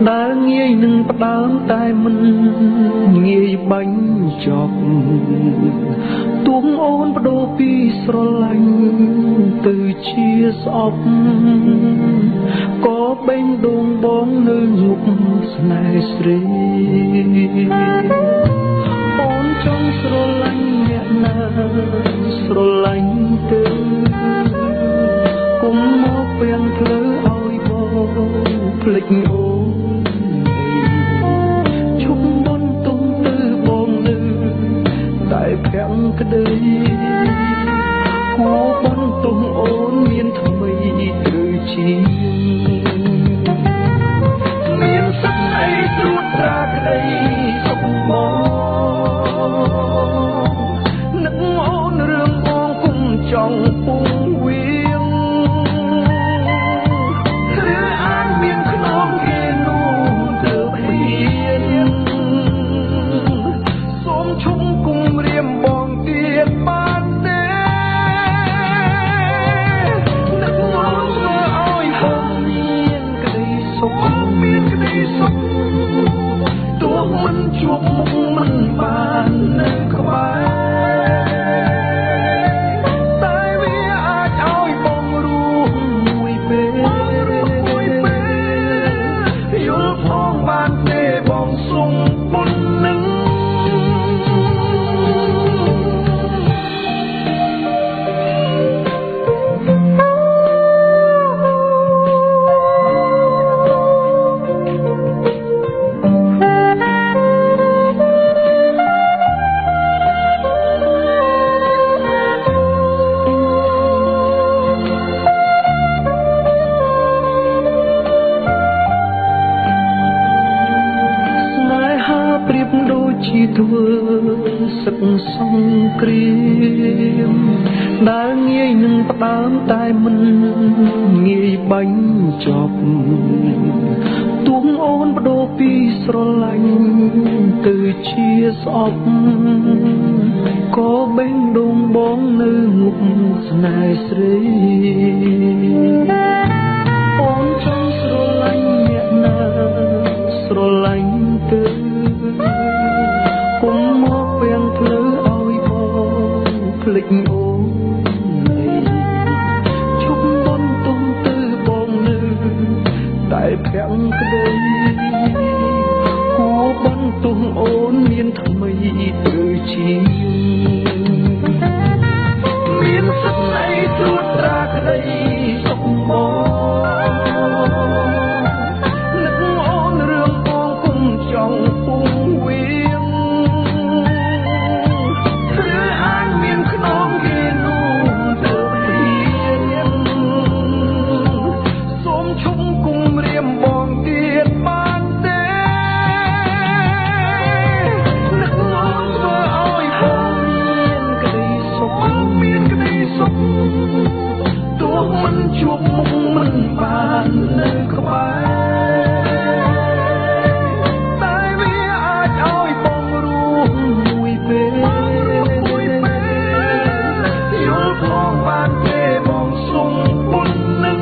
ដែលងាយនឹងផ្ដើមតែមិនងាយបាញ់ចប់ទួងអូនបដូរពីស្រឡាញ់ទៅជាស្អប់ក៏បេងដូងបងនៅមុខស្នេហ៍ស្រីអូនចង់ស្រឡាញ់អ្នកណាស្រឡាញ់ទៅគុំមកពេញផ្លូវឲ្យបងភ្លេចអូនជុំបនទុំទៅបងនៅតែប្រាំងក្តីគួបនទុំអូនមានថ្មីឬជាមានសក្តិត្រួតត្រាក្តីសុខមកនឹងអូនរឿងបងគុំចង់ពុំវាងឬអាចមានក្នុងគេនោះទៅមានសូមឈុំគុំរៀមបងទៀតបានទេនឹងអូនធ្វើឲ្យបងមានក្តីសុខមានក្តីសុខទោះមិនជួបមុខមិនបាននៅក្បែរប្រៀបដូចជាធ្វើសឹកសង្គ្រាមដែលងាយនឹងផ្ដើមតែមិនងាយបាញ់ចប់ទួងអូនបដូរពីស្រឡាញ់ទៅជាស្អប់ក៏បេងដូងបងនៅមុខស្នេហ៍ស្រីអូនចង់ស្រឡាញ់អ្នកណាស្រឡាញ់ទៅគុំមកពេញផ្លូវឲ្យបងភ្លេចអូនជុំបនទុំទៅបងនៅតែប្រាំងក្តីគួបនទុំអូនមានថ្មីឬជាមានសក្តិត្រួតត្រាក្តីសុខមកនឹងអូនរឿងបងគុំចង់ពុំវាទោះមិនជួបមុខមិនបាននៅក្បែរតែវាអាចឲ្យបងរួមមួយពេលយល់ផងបានទេបងសុំពុននឹង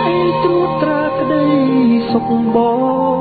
ឲ្យត្រួតត្រាក្តីសុខបង